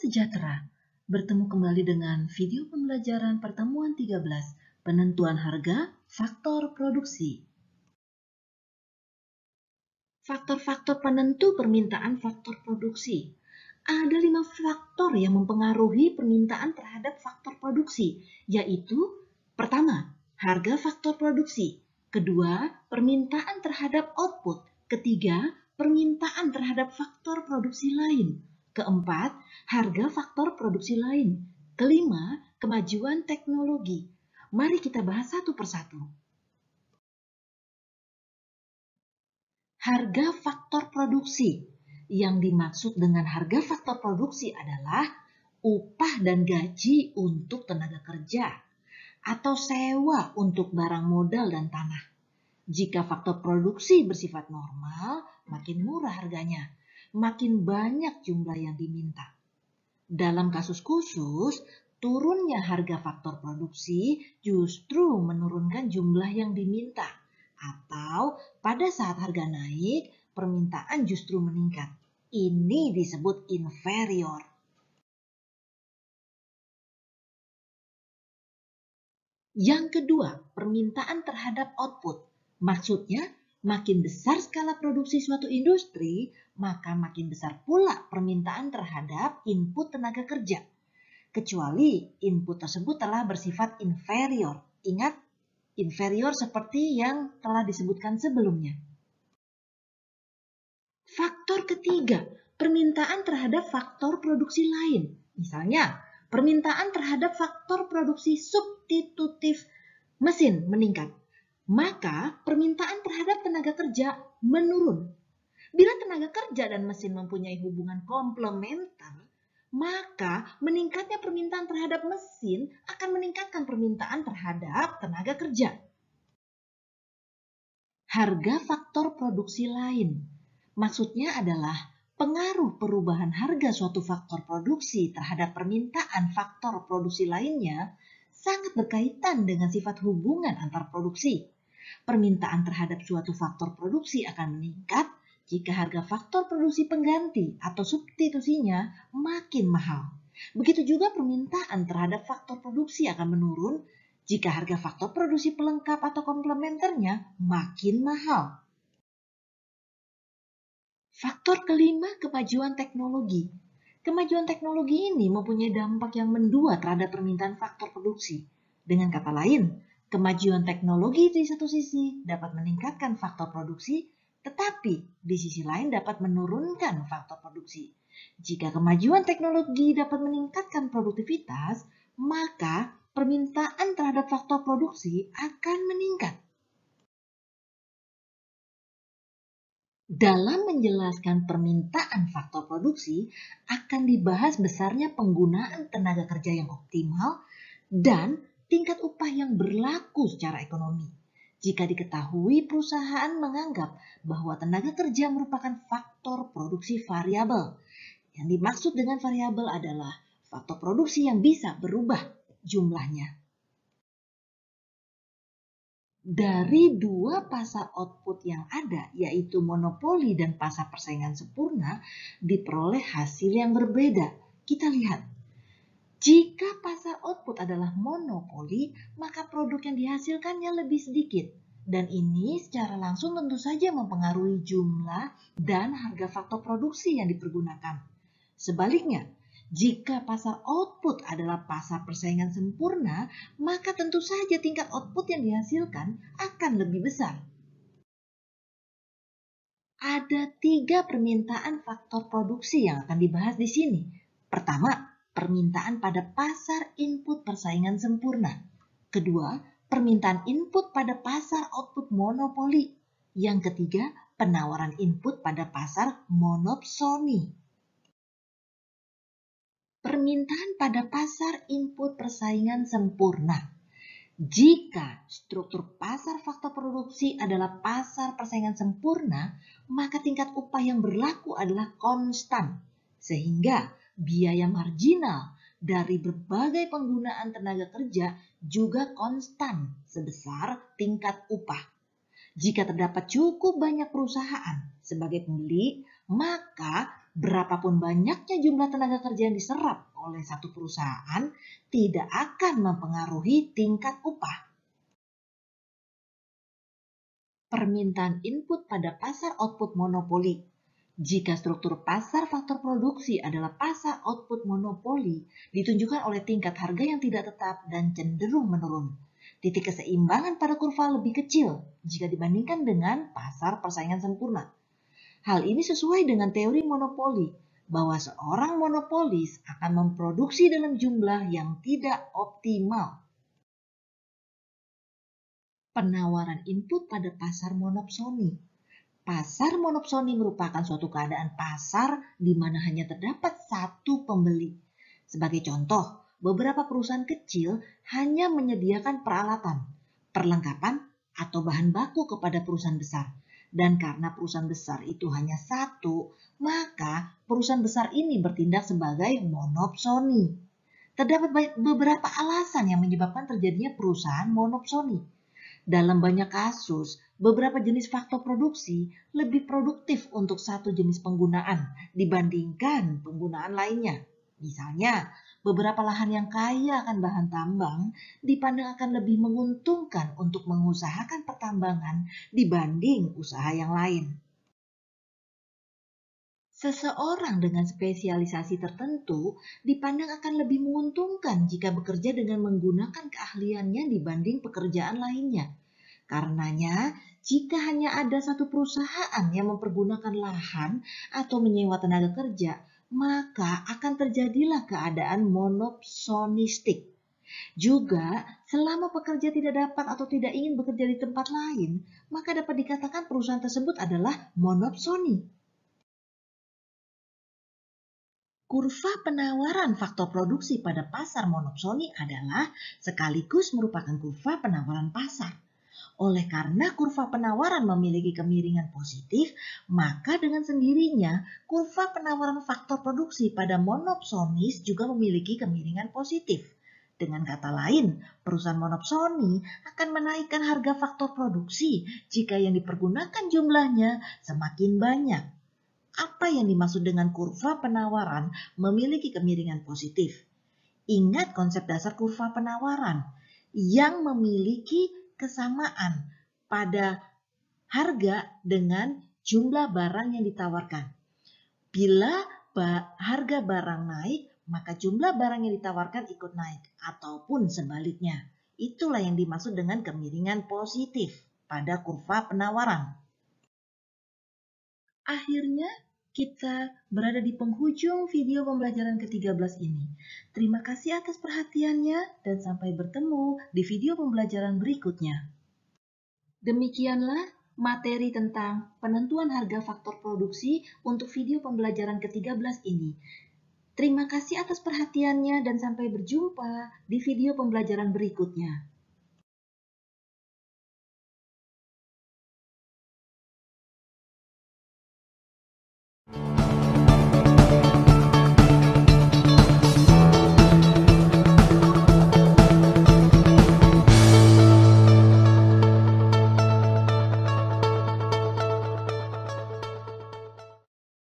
sejahtera. Bertemu kembali dengan video pembelajaran pertemuan 13, penentuan harga, faktor produksi. Faktor-faktor penentu permintaan faktor produksi. Ada 5 faktor yang mempengaruhi permintaan terhadap faktor produksi, yaitu pertama, harga faktor produksi. Kedua, permintaan terhadap output. Ketiga, permintaan terhadap faktor produksi lain. Keempat, harga faktor produksi lain. Kelima, kemajuan teknologi. Mari kita bahas satu persatu. Harga faktor produksi. Yang dimaksud dengan harga faktor produksi adalah upah dan gaji untuk tenaga kerja atau sewa untuk barang modal dan tanah. Jika faktor produksi bersifat normal, makin murah harganya, makin banyak jumlah yang diminta. Dalam kasus khusus, turunnya harga faktor produksi justru menurunkan jumlah yang diminta. Atau pada saat harga naik, permintaan justru meningkat. Ini disebut inferior. Yang kedua, permintaan terhadap output. Maksudnya, makin besar skala produksi suatu industri, maka makin besar pula permintaan terhadap input tenaga kerja. Kecuali input tersebut telah bersifat inferior. Ingat, inferior seperti yang telah disebutkan sebelumnya. Faktor ketiga, permintaan terhadap faktor produksi lain. Misalnya, permintaan terhadap faktor produksi substitutif mesin meningkat. Maka permintaan terhadap tenaga kerja menurun. Bila tenaga kerja dan mesin mempunyai hubungan komplementer, maka meningkatnya permintaan terhadap mesin akan meningkatkan permintaan terhadap tenaga kerja. Harga faktor produksi lain. Maksudnya adalah pengaruh perubahan harga suatu faktor produksi terhadap permintaan faktor produksi lainnya sangat berkaitan dengan sifat hubungan antar produksi. Permintaan terhadap suatu faktor produksi akan meningkat jika harga faktor produksi pengganti atau substitusinya makin mahal. Begitu juga permintaan terhadap faktor produksi akan menurun jika harga faktor produksi pelengkap atau komplementernya makin mahal. Faktor kelima, kemajuan teknologi. Kemajuan teknologi ini mempunyai dampak yang mendua terhadap permintaan faktor produksi. Dengan kata lain, kemajuan teknologi di satu sisi dapat meningkatkan faktor produksi, tetapi di sisi lain dapat menurunkan faktor produksi. Jika kemajuan teknologi dapat meningkatkan produktivitas, maka permintaan terhadap faktor produksi akan meningkat. Dalam menjelaskan permintaan faktor produksi, akan dibahas besarnya penggunaan tenaga kerja yang optimal dan tingkat upah yang berlaku secara ekonomi. Jika diketahui perusahaan menganggap bahwa tenaga kerja merupakan faktor produksi variabel. Yang dimaksud dengan variabel adalah faktor produksi yang bisa berubah jumlahnya. Dari dua pasar output yang ada, yaitu monopoli dan pasar persaingan sempurna, diperoleh hasil yang berbeda. Kita lihat, jika pasar output adalah monopoli, maka produk yang dihasilkannya lebih sedikit. Dan ini secara langsung tentu saja mempengaruhi jumlah dan harga faktor produksi yang dipergunakan. Sebaliknya, jika pasar output adalah pasar persaingan sempurna, maka tentu saja tingkat output yang dihasilkan akan lebih besar. Ada 3 permintaan faktor produksi yang akan dibahas di sini. Pertama, permintaan pada pasar input persaingan sempurna. Kedua, permintaan input pada pasar output monopoli. Yang ketiga, penawaran input pada pasar monopsoni. Permintaan pada pasar input persaingan sempurna. Jika struktur pasar faktor produksi adalah pasar persaingan sempurna, maka tingkat upah yang berlaku adalah konstan, sehingga biaya marginal dari berbagai penggunaan tenaga kerja juga konstan sebesar tingkat upah. Jika terdapat cukup banyak perusahaan sebagai pembeli, maka berapapun banyaknya jumlah tenaga kerja yang diserap oleh satu perusahaan tidak akan mempengaruhi tingkat upah. Permintaan input pada pasar output monopoli. Jika struktur pasar faktor produksi adalah pasar output monopoli, ditunjukkan oleh tingkat harga yang tidak tetap dan cenderung menurun. Titik keseimbangan pada kurva lebih kecil jika dibandingkan dengan pasar persaingan sempurna. Hal ini sesuai dengan teori monopoli, bahwa seorang monopolis akan memproduksi dalam jumlah yang tidak optimal. Penawaran input pada pasar monopsoni. Pasar monopsoni merupakan suatu keadaan pasar di mana hanya terdapat satu pembeli. Sebagai contoh, beberapa perusahaan kecil hanya menyediakan peralatan, perlengkapan, atau bahan baku kepada perusahaan besar. Dan karena perusahaan besar itu hanya satu, maka perusahaan besar ini bertindak sebagai monopsoni. Terdapat beberapa alasan yang menyebabkan terjadinya perusahaan monopsoni. Dalam banyak kasus, beberapa jenis faktor produksi lebih produktif untuk satu jenis penggunaan dibandingkan penggunaan lainnya. Misalnya, beberapa lahan yang kaya akan bahan tambang dipandang akan lebih menguntungkan untuk mengusahakan pertambangan dibanding usaha yang lain. Seseorang dengan spesialisasi tertentu dipandang akan lebih menguntungkan jika bekerja dengan menggunakan keahliannya dibanding pekerjaan lainnya. Karenanya, jika hanya ada satu perusahaan yang mempergunakan lahan atau menyewa tenaga kerja, maka akan terjadilah keadaan monopsonistik. Juga, selama pekerja tidak dapat atau tidak ingin bekerja di tempat lain, maka dapat dikatakan perusahaan tersebut adalah monopsoni. Kurva penawaran faktor produksi pada pasar monopsoni adalah sekaligus merupakan kurva penawaran pasar. Oleh karena kurva penawaran memiliki kemiringan positif, maka dengan sendirinya kurva penawaran faktor produksi pada monopsonis juga memiliki kemiringan positif. Dengan kata lain, perusahaan monopsoni akan menaikkan harga faktor produksi jika yang dipergunakan jumlahnya semakin banyak. Apa yang dimaksud dengan kurva penawaran memiliki kemiringan positif? Ingat konsep dasar kurva penawaran yang memiliki kesamaan pada harga dengan jumlah barang yang ditawarkan. Bila harga barang naik, maka jumlah barang yang ditawarkan ikut naik, ataupun sebaliknya. Itulah yang dimaksud dengan kemiringan positif pada kurva penawaran. Akhirnya, kita berada di penghujung video pembelajaran ke-13 ini. Terima kasih atas perhatiannya dan sampai bertemu di video pembelajaran berikutnya. Demikianlah materi tentang penentuan harga faktor produksi untuk video pembelajaran ke-13 ini. Terima kasih atas perhatiannya dan sampai berjumpa di video pembelajaran berikutnya.